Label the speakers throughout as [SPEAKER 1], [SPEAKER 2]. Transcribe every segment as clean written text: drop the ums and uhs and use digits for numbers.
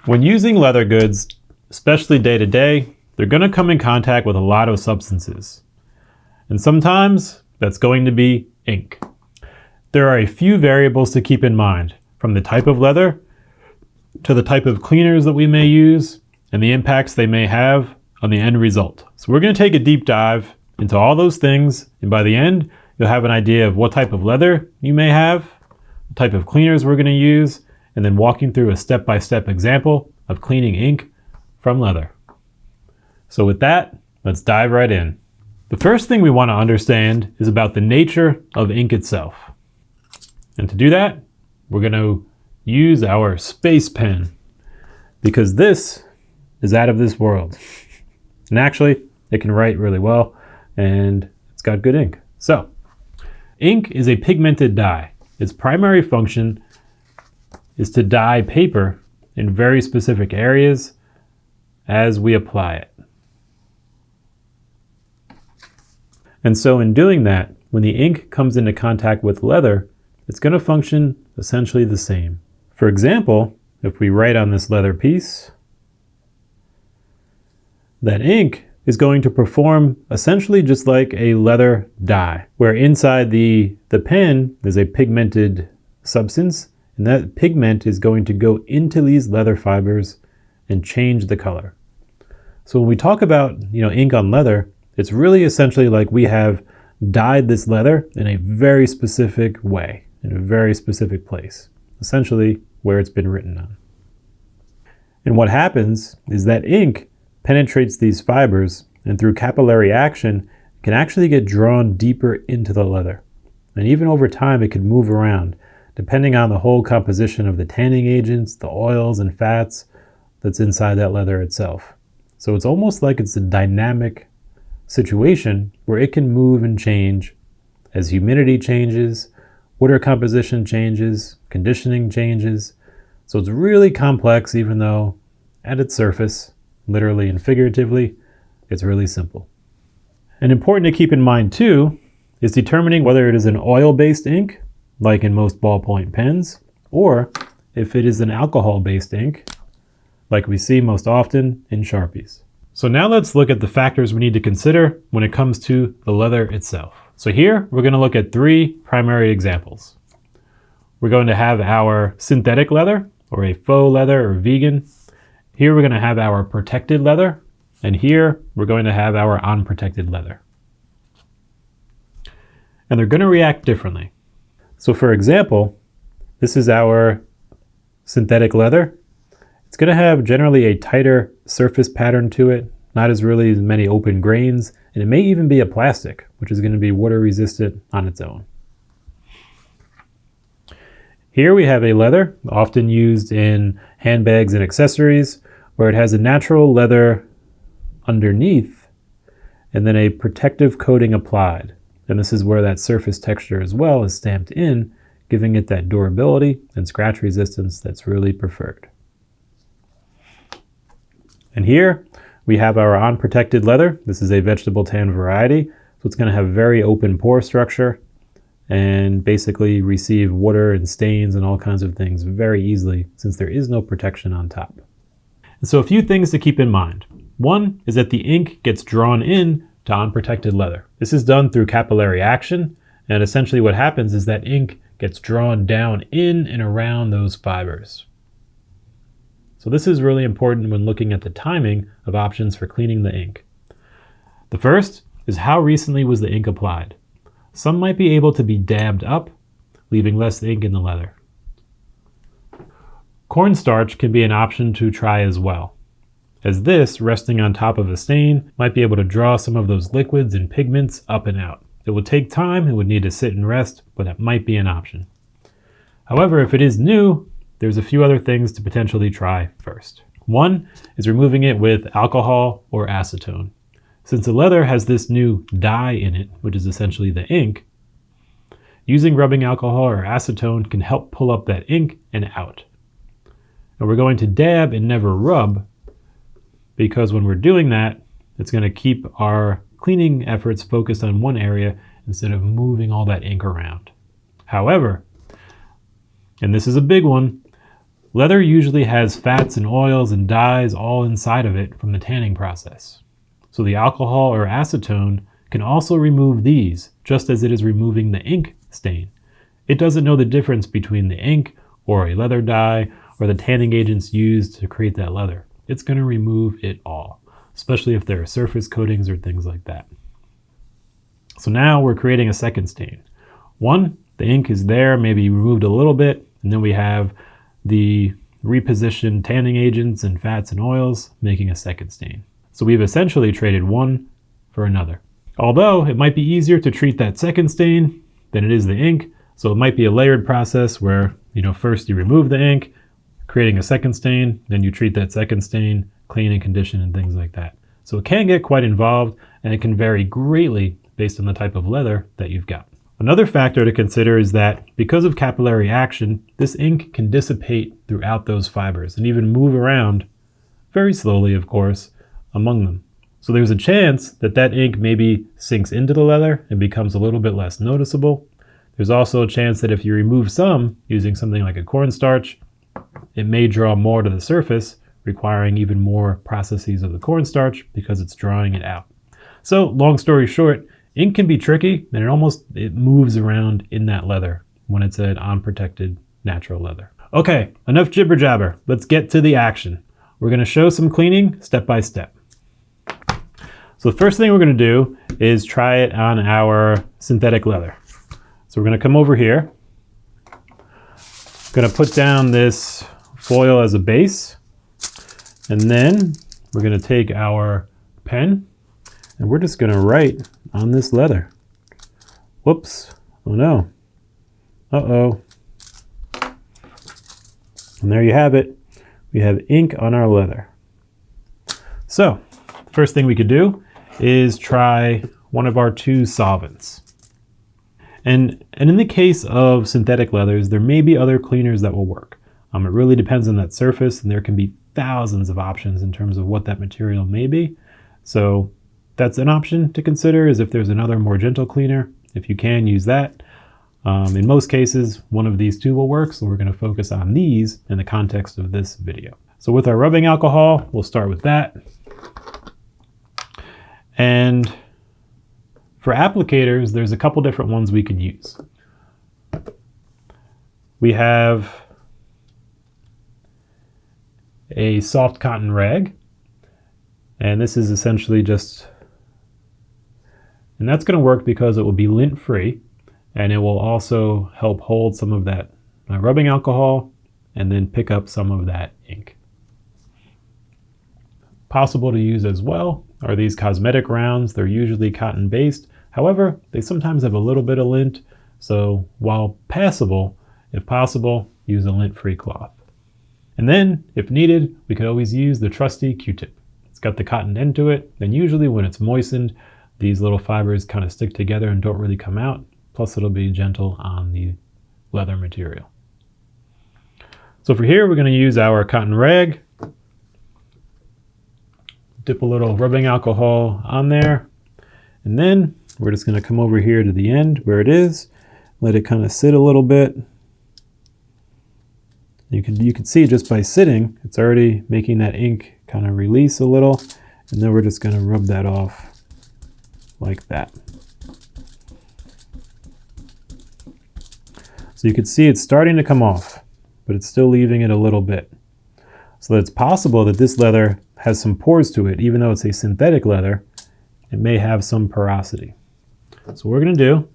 [SPEAKER 1] When using leather goods, especially day to day, they're going to come in contact with a lot of substances. And sometimes that's going to be ink. There are a few variables to keep in mind, from the type of leather to the type of cleaners that we may use and the impacts they may have on the end result. So we're going to take a deep dive into all those things, and by the end, you'll have an idea of what type of leather you may have, the type of cleaners we're going to use, and then walking through a step-by-step example of cleaning ink from leather. So with that, let's dive right in. The first thing we want to understand is about the nature of ink itself. And to do that, we're going to use our space pen, because this is out of this world. And actually, it can write really well, and it's got good ink. So, ink is a pigmented dye. Its primary function is to dye paper in very specific areas as we apply it. And so in doing that, when the ink comes into contact with leather, it's going to function essentially the same. For example, if we write on this leather piece, that ink is going to perform essentially just like a leather dye, where inside the pen is a pigmented substance, and that pigment is going to go into these leather fibers and change the color. So when we talk about, ink on leather, it's really essentially like we have dyed this leather in a very specific way, in a very specific place, essentially where it's been written on. And what happens is that ink penetrates these fibers, and through capillary action can actually get drawn deeper into the leather. And even over time, it could move around, depending on the whole composition of the tanning agents, the oils and fats that's inside that leather itself. So it's almost like it's a dynamic situation where it can move and change as humidity changes, water composition changes, conditioning changes. So it's really complex, even though at its surface, literally and figuratively, it's really simple. And important to keep in mind too is determining whether it is an oil-based ink, like in most ballpoint pens, or if it is an alcohol-based ink, like we see most often in Sharpies. So now let's look at the factors we need to consider when it comes to the leather itself. So here we're going to look at three primary examples. We're going to have our synthetic leather, or a faux leather or vegan. Here we're going to have our protected leather, and here we're going to have our unprotected leather. And they're going to react differently. So for example, this is our synthetic leather. It's going to have generally a tighter surface pattern to it, not as many open grains, and it may even be a plastic, which is going to be water resistant on its own. Here we have a leather, often used in handbags and accessories, where it has a natural leather underneath and then a protective coating applied. And this is where that surface texture as well is stamped in, giving it that durability and scratch resistance that's really preferred. And here we have our unprotected leather. This is a vegetable tan variety, so it's going to have very open pore structure and basically receive water and stains and all kinds of things very easily, since there is no protection on top. And so a few things to keep in mind. One is that the ink gets drawn in to unprotected leather. This is done through capillary action, and essentially what happens is that ink gets drawn down in and around those fibers. So this is really important when looking at the timing of options for cleaning the ink. The first is how recently was the ink applied. Some might be able to be dabbed up, leaving less ink in the leather. Cornstarch can be an option to try as well, as this, resting on top of a stain, might be able to draw some of those liquids and pigments up and out. It would take time, it would need to sit and rest, but that might be an option. However, if it is new, there's a few other things to potentially try first. One is removing it with alcohol or acetone. Since the leather has this new dye in it, which is essentially the ink, using rubbing alcohol or acetone can help pull up that ink and out. And we're going to dab and never rub, because when we're doing that, it's going to keep our cleaning efforts focused on one area instead of moving all that ink around. However, and this is a big one, Leather usually has fats and oils and dyes all inside of it from the tanning process. So the alcohol or acetone can also remove these, just as it is removing the ink stain. It doesn't know the difference between the ink or a leather dye or the tanning agents used to create that leather. It's going to remove it all, especially if there are surface coatings or things like that. So now we're creating a second stain. One, the ink is there, maybe removed a little bit, and then we have the repositioned tanning agents and fats and oils making a second stain. So we've essentially traded one for another. Although it might be easier to treat that second stain than it is the ink, so it might be a layered process where, first you remove the ink, creating a second stain, then you treat that second stain, clean and condition and things like that. So it can get quite involved, and it can vary greatly based on the type of leather that you've got. Another factor to consider is that because of capillary action, this ink can dissipate throughout those fibers and even move around, very slowly of course, among them. So there's a chance that that ink maybe sinks into the leather and becomes a little bit less noticeable. There's also a chance that if you remove some using something like a cornstarch, it may draw more to the surface, requiring even more processes of the cornstarch because it's drawing it out. So long story short, ink can be tricky, and it moves around in that leather when it's an unprotected natural leather. Okay, enough jibber jabber. Let's get to the action. We're going to show some cleaning step by step. So the first thing we're going to do is try it on our synthetic leather. So we're going to come over here. Going to put down this foil as a base, and then we're going to take our pen and we're just going to write on this leather. Whoops. Oh no. Uh-oh. And there you have it. We have ink on our leather. So, first thing we could do is try one of our two solvents. And in the case of synthetic leathers, there may be other cleaners that will work. It really depends on that surface, and there can be thousands of options in terms of what that material may be. So that's an option to consider, is if there's another more gentle cleaner. If you can, use that. In most cases, one of these two will work, so we're going to focus on these in the context of this video. So with our rubbing alcohol, we'll start with that. And for applicators, there's a couple different ones we could use. We have a soft cotton rag, and this is essentially just, and that's going to work because it will be lint free, and it will also help hold some of that rubbing alcohol and then pick up some of that ink. Possible to use as well are these cosmetic rounds. They're usually cotton based. However, they sometimes have a little bit of lint, so while passable, if possible, use a lint-free cloth. And then, if needed, we could always use the trusty Q-tip. It's got the cotton end to it, and usually when it's moistened, these little fibers kind of stick together and don't really come out, plus it'll be gentle on the leather material. So for here, we're going to use our cotton rag, dip a little rubbing alcohol on there, and then we're just going to come over here to the end where it is, let it kind of sit a little bit. You can see just by sitting, it's already making that ink kind of release a little, and then we're just going to rub that off like that. So you can see it's starting to come off, but it's still leaving it a little bit. So it's possible that this leather has some pores to it, even though it's a synthetic leather, it may have some porosity. So what we're going to do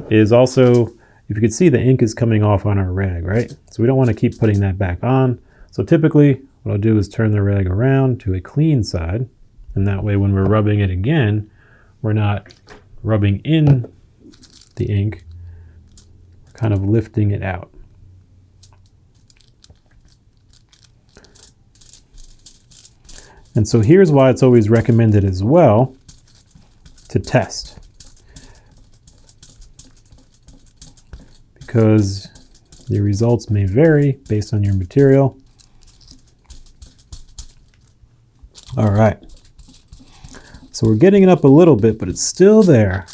[SPEAKER 1] is also, if you can see, the ink is coming off on our rag, right? So we don't want to keep putting that back on. So typically what I'll do is turn the rag around to a clean side, and that way when we're rubbing it again, we're not rubbing in the ink, we're kind of lifting it out. And so here's why it's always recommended as well to test. Because the results may vary based on your material. All right. So we're getting it up a little bit, but it's still there.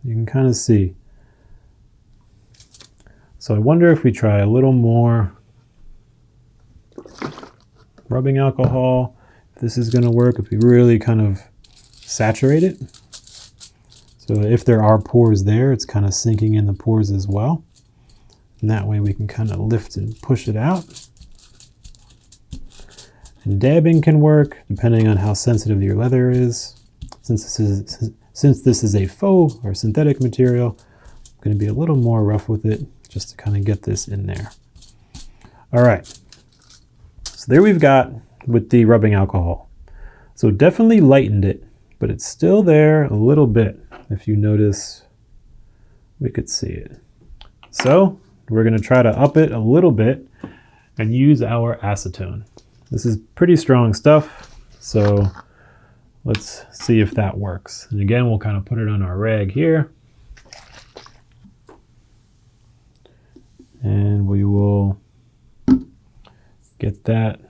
[SPEAKER 1] You can kind of see. So I wonder if we try a little more rubbing alcohol, if this is going to work, if we really kind of saturate it. So if there are pores there, it's kind of sinking in the pores as well. And that way we can kind of lift and push it out. And dabbing can work depending on how sensitive your leather is. Since this is a faux or synthetic material, I'm going to be a little more rough with it just to kind of get this in there. All right. So there we've got with the rubbing alcohol. So definitely lightened it, but it's still there a little bit. If you notice, we could see it. So we're going to try to up it a little bit and use our acetone. This is pretty strong stuff, so let's see if that works. And again, we'll kind of put it on our rag here. And we will get that.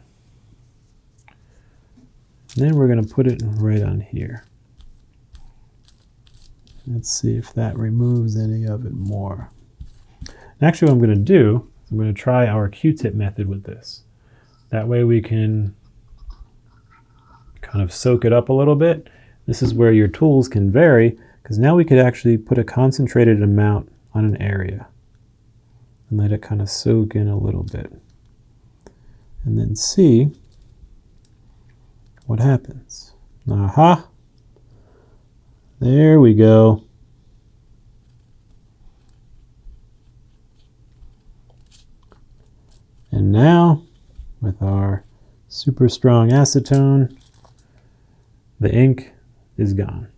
[SPEAKER 1] And then we're going to put it right on here. Let's see if that removes any of it more. Actually, what I'm going to do is I'm going to try our Q-tip method with this. That way we can kind of soak it up a little bit. This is where your tools can vary, because now we could actually put a concentrated amount on an area and let it kind of soak in a little bit. And then see what happens. Aha! There we go. And now, with our super strong acetone, the ink is gone,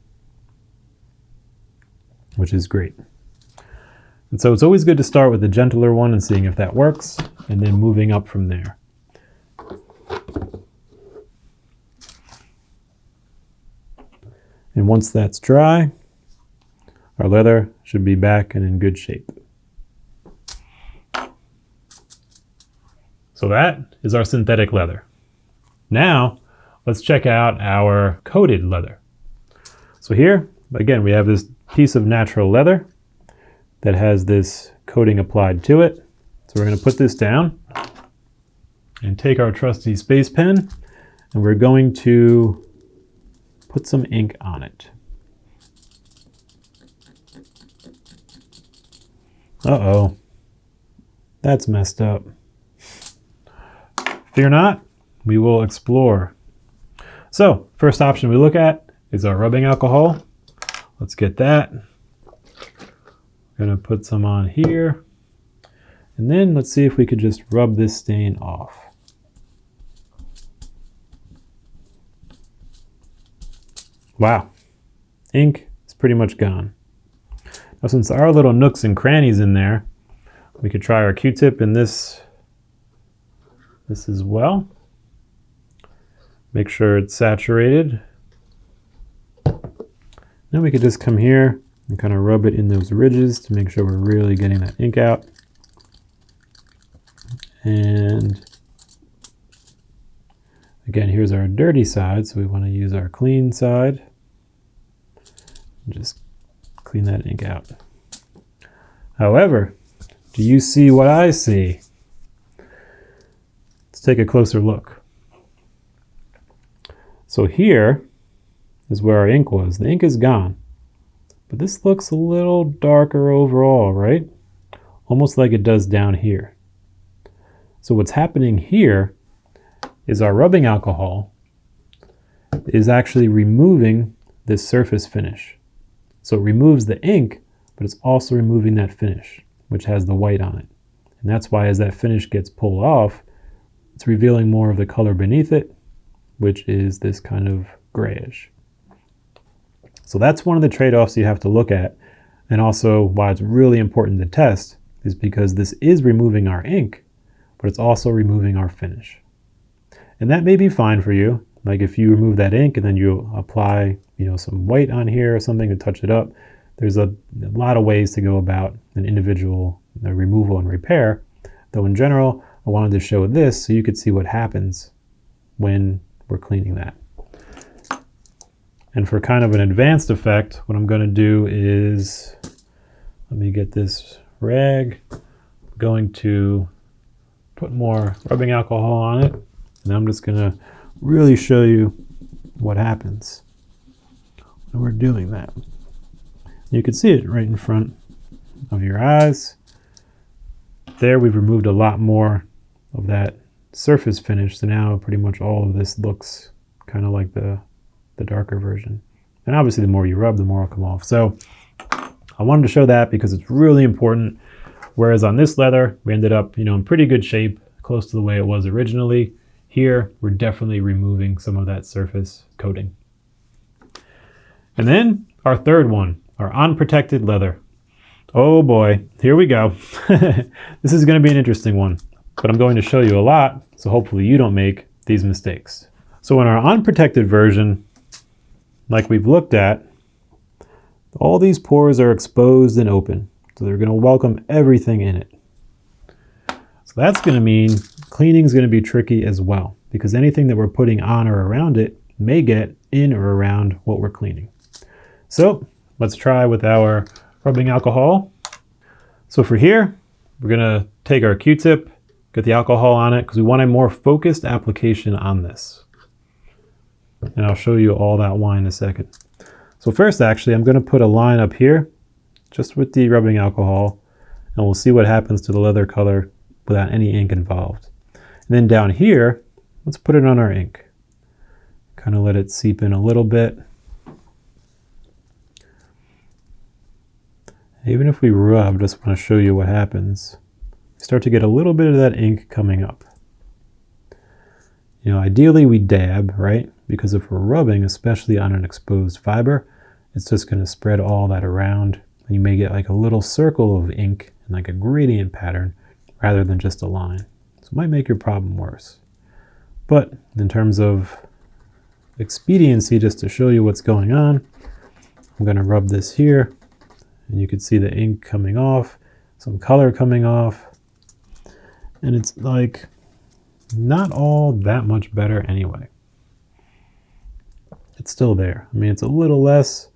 [SPEAKER 1] which is great. And so it's always good to start with the gentler one and seeing if that works, and then moving up from there. And once that's dry, our leather should be back and in good shape. So that is our synthetic leather. Now, let's check out our coated leather. So here, again, we have this piece of natural leather that has this coating applied to it. So we're going to put this down and take our trusty space pen, and we're going to put some ink on it. Uh-oh, that's messed up. Fear not, we will explore. So, first option we look at is our rubbing alcohol. Let's get that. We're gonna put some on here. And then let's see if we could just rub this stain off. Wow, ink is pretty much gone. Now since there are little nooks and crannies in there, we could try our Q-tip in this as well. Make sure it's saturated. Then we could just come here and kind of rub it in those ridges to make sure we're really getting that ink out. And again, here's our dirty side, so we want to use our clean side. Just clean that ink out. However, do you see what I see? Let's take a closer look. So here is where our ink was. The ink is gone, but this looks a little darker overall, right? Almost like it does down here. So what's happening here is our rubbing alcohol is actually removing this surface finish. So it removes the ink, but it's also removing that finish, which has the white on it. And that's why as that finish gets pulled off, it's revealing more of the color beneath it, which is this kind of grayish. So that's one of the trade-offs you have to look at. And also why it's really important to test is because this is removing our ink, but it's also removing our finish. And that may be fine for you. Like if you remove that ink and then you apply, some white on here or something to touch it up, there's a lot of ways to go about an individual removal and repair. Though in general, I wanted to show this so you could see what happens when we're cleaning that. And for kind of an advanced effect, what I'm going to do is, let me get this rag. I'm going to put more rubbing alcohol on it And I'm just gonna really show you what happens when we're doing that. You can see it right in front of your eyes. There we've removed a lot more of that surface finish, so now pretty much all of this looks kind of like the darker version. And obviously the more you rub, the more it'll come off. So I wanted to show that because it's really important. Whereas on this leather, we ended up, in pretty good shape, close to the way it was originally. Here, we're definitely removing some of that surface coating. And then our third one, our unprotected leather. Oh boy, here we go. This is going to be an interesting one, but I'm going to show you a lot, so hopefully you don't make these mistakes. So in our unprotected version, like we've looked at, all these pores are exposed and open, so they're going to welcome everything in it. So that's going to mean cleaning is going to be tricky as well, because anything that we're putting on or around it may get in or around what we're cleaning. So let's try with our rubbing alcohol. So for here, we're going to take our Q-tip, get the alcohol on it, because we want a more focused application on this. And I'll show you all that why in a second. So first, actually, I'm going to put a line up here, just with the rubbing alcohol, and we'll see what happens to the leather color without any ink involved. And then down here, let's put it on our ink. Kind of let it seep in a little bit. Even if we rub, just want to show you what happens. We start to get a little bit of that ink coming up. Ideally we dab, right? Because if we're rubbing, especially on an exposed fiber, it's just going to spread all that around. And you may get like a little circle of ink and like a gradient pattern rather than just a line. So it might make your problem worse. But in terms of expediency, just to show you what's going on, I'm going to rub this here. And you can see the ink coming off, some color coming off. And it's like not all that much better anyway. It's still there. I mean, it's a little less,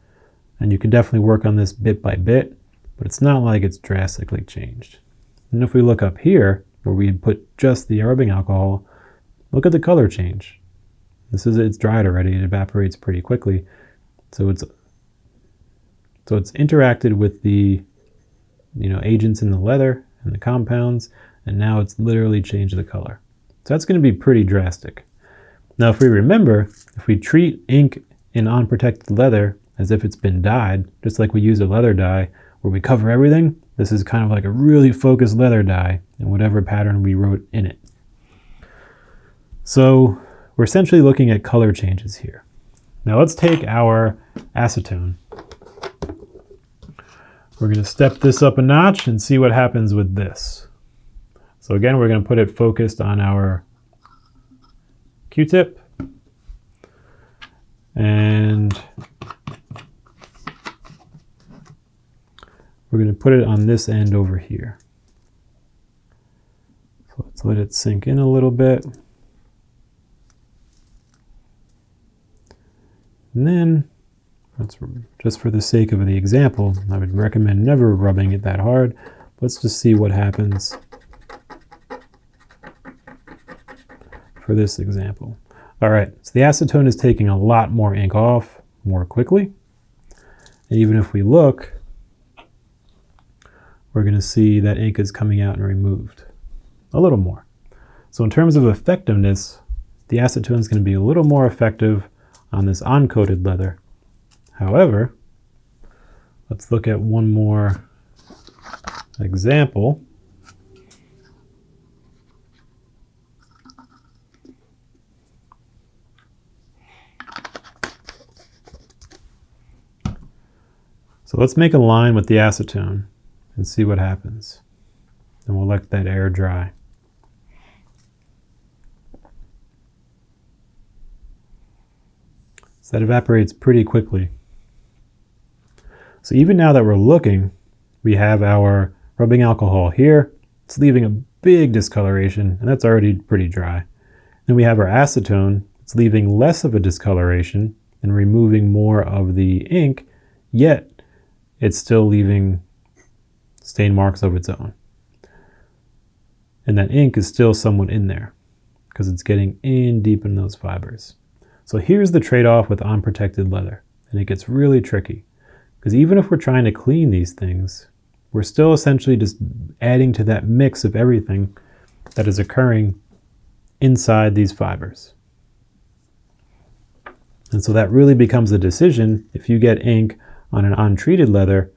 [SPEAKER 1] and you can definitely work on this bit by bit, but it's not like it's drastically changed. And if we look up here, where we put just the rubbing alcohol, look at the color change. It's dried already, it evaporates pretty quickly. So it's interacted with the agents in the leather and the compounds, and now it's literally changed the color. So that's going to be pretty drastic. Now, if we remember, if we treat ink in unprotected leather as if it's been dyed, just like we use a leather dye where we cover everything, this is kind of like a really focused leather dye in whatever pattern we wrote in it. So we're essentially looking at color changes here. Now let's take our acetone. We're going to step this up a notch and see what happens with this. So again, we're going to put it focused on our Q-tip. And we're going to put it on this end over here. So let's let it sink in a little bit. And then, just for the sake of the example, I would recommend never rubbing it that hard. Let's just see what happens for this example. All right, so the acetone is taking a lot more ink off more quickly. And even if we look, we're going to see that ink is coming out and removed a little more. So in terms of effectiveness, the acetone is going to be a little more effective on this uncoated leather. However, let's look at one more example. So let's make a line with the acetone and see what happens. And we'll let that air dry. So that evaporates pretty quickly. So even now that we're looking, we have our rubbing alcohol here. It's leaving a big discoloration, and that's already pretty dry. Then we have our acetone. It's leaving less of a discoloration and removing more of the ink, yet it's still leaving stain marks of its own. And that ink is still somewhat in there. because it's getting in deep in those fibers. So here's the trade-off with unprotected leather, and it gets really tricky, because even if we're trying to clean these things, we're still essentially just adding to that mix of everything that is occurring inside these fibers. And so that really becomes a decision. If you get ink on an untreated leather,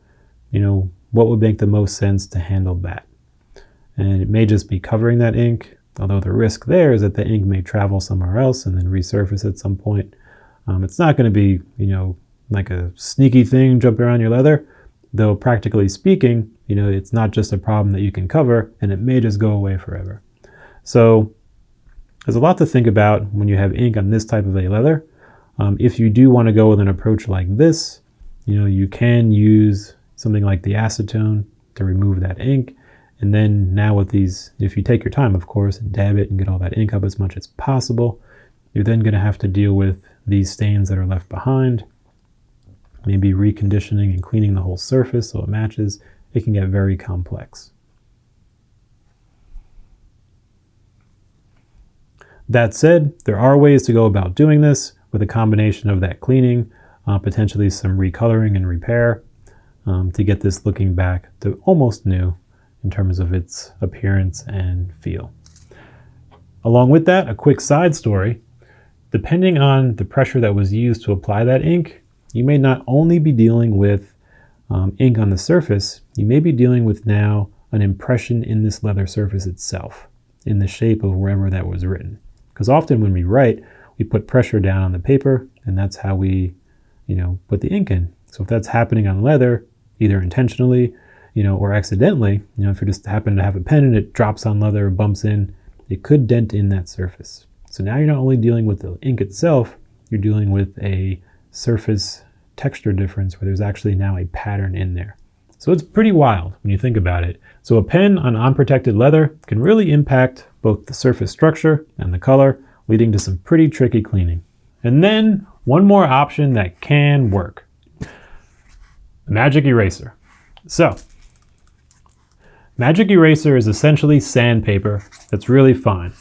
[SPEAKER 1] what would make the most sense to handle that? And it may just be covering that ink, although the risk there is that the ink may travel somewhere else and then resurface at some point. It's not going to be, like a sneaky thing jumping around your leather, though practically speaking, it's not just a problem that you can cover, and it may just go away forever. So there's a lot to think about when you have ink on this type of a leather. If you do want to go with an approach like this, you can use something like the acetone to remove that ink. And then now with these, if you take your time, of course, and dab it and get all that ink up as much as possible, you're then going to have to deal with these stains that are left behind. Maybe reconditioning and cleaning the whole surface so it matches. It can get very complex. That said, there are ways to go about doing this with a combination of that cleaning, potentially some recoloring and repair, to get this looking back to almost new in terms of its appearance and feel. Along with that, a quick side story. Depending on the pressure that was used to apply that ink, you may not only be dealing with ink on the surface, you may be dealing with now an impression in this leather surface itself, in the shape of wherever that was written. Because often when we write, we put pressure down on the paper, and that's how we, put the ink in. So if that's happening on leather, either intentionally, or accidentally, if you just happen to have a pen and it drops on leather or bumps in, it could dent in that surface. So now you're not only dealing with the ink itself, you're dealing with a surface texture difference where there's actually now a pattern in there. So it's pretty wild when you think about it. So a pen on unprotected leather can really impact both the surface structure and the color, leading to some pretty tricky cleaning. And then one more option that can work. The magic eraser. So, magic eraser is essentially sandpaper that's really fine.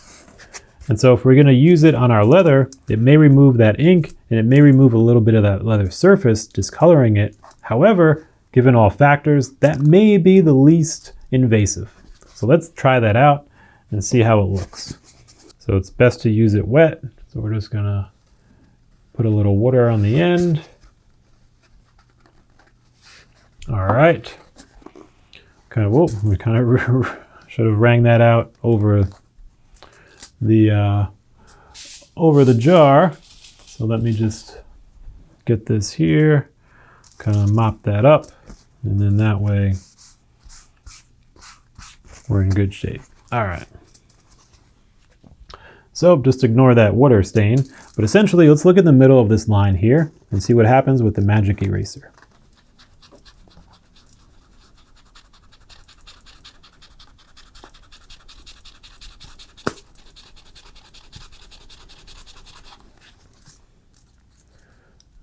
[SPEAKER 1] And so if we're going to use it on our leather, it may remove that ink and it may remove a little bit of that leather surface, discoloring it. However, given all factors, that may be the least invasive. So let's try that out and see how it looks. So it's best to use it wet. So we're just going to put a little water on the end. All right. We kind of should have wrung that out over the jar. So let me just get this here, kind of mop that up, and then that way we're in good shape. All right. So just ignore that water stain, but essentially let's look in the middle of this line here and see what happens with the magic eraser.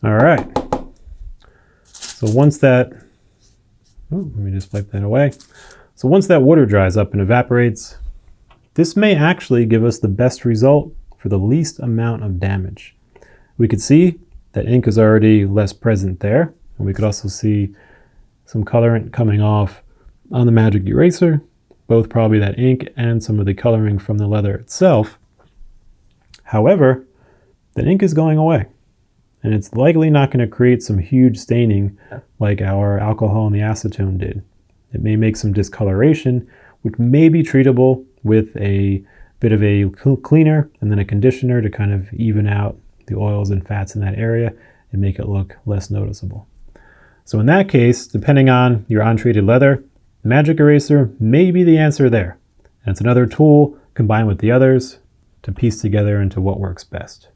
[SPEAKER 1] All right, so once that, let me just wipe that away. So once that water dries up and evaporates, this may actually give us the best result for the least amount of damage. We could see that ink is already less present there, and we could also see some colorant coming off on the magic eraser, both probably that ink and some of the coloring from the leather itself. However, the ink is going away. And it's likely not going to create some huge staining like our alcohol and the acetone did. It may make some discoloration, which may be treatable with a bit of a cleaner and then a conditioner to kind of even out the oils and fats in that area and make it look less noticeable. So in that case, depending on your untreated leather, the magic eraser may be the answer there. And it's another tool combined with the others to piece together into what works best.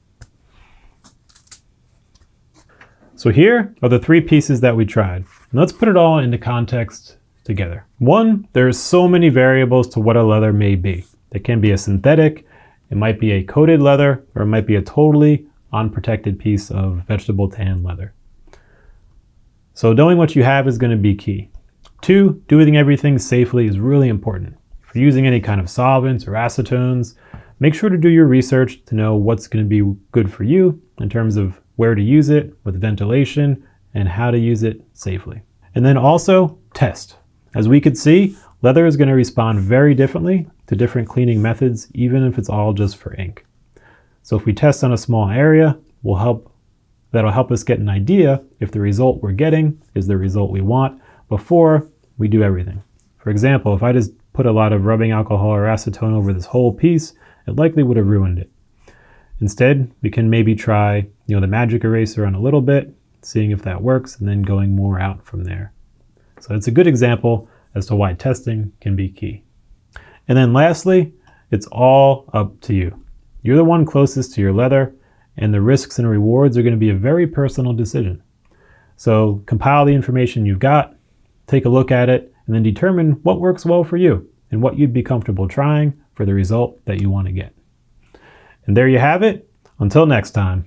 [SPEAKER 1] So here are the three pieces that we tried. And let's put it all into context together. One, there's so many variables to what a leather may be. It can be a synthetic, it might be a coated leather, or it might be a totally unprotected piece of vegetable tan leather. So knowing what you have is going to be key. Two, doing everything safely is really important. If you're using any kind of solvents or acetones, Make sure to do your research to know what's going to be good for you in terms of where to use it with ventilation and how to use it safely. And then also test. As we could see, leather is going to respond very differently to different cleaning methods, even if it's all just for ink. So if we test on a small area, that'll help us get an idea if the result we're getting is the result we want before we do everything. For example, if I just put a lot of rubbing alcohol or acetone over this whole piece, it likely would have ruined it. Instead, we can maybe try, the magic eraser on a little bit, seeing if that works, and then going more out from there. So it's a good example as to why testing can be key. And then lastly, it's all up to you. You're the one closest to your leather, and the risks and rewards are going to be a very personal decision. So compile the information you've got, take a look at it, and then determine what works well for you and what you'd be comfortable trying for the result that you want to get. And there you have it. Until next time.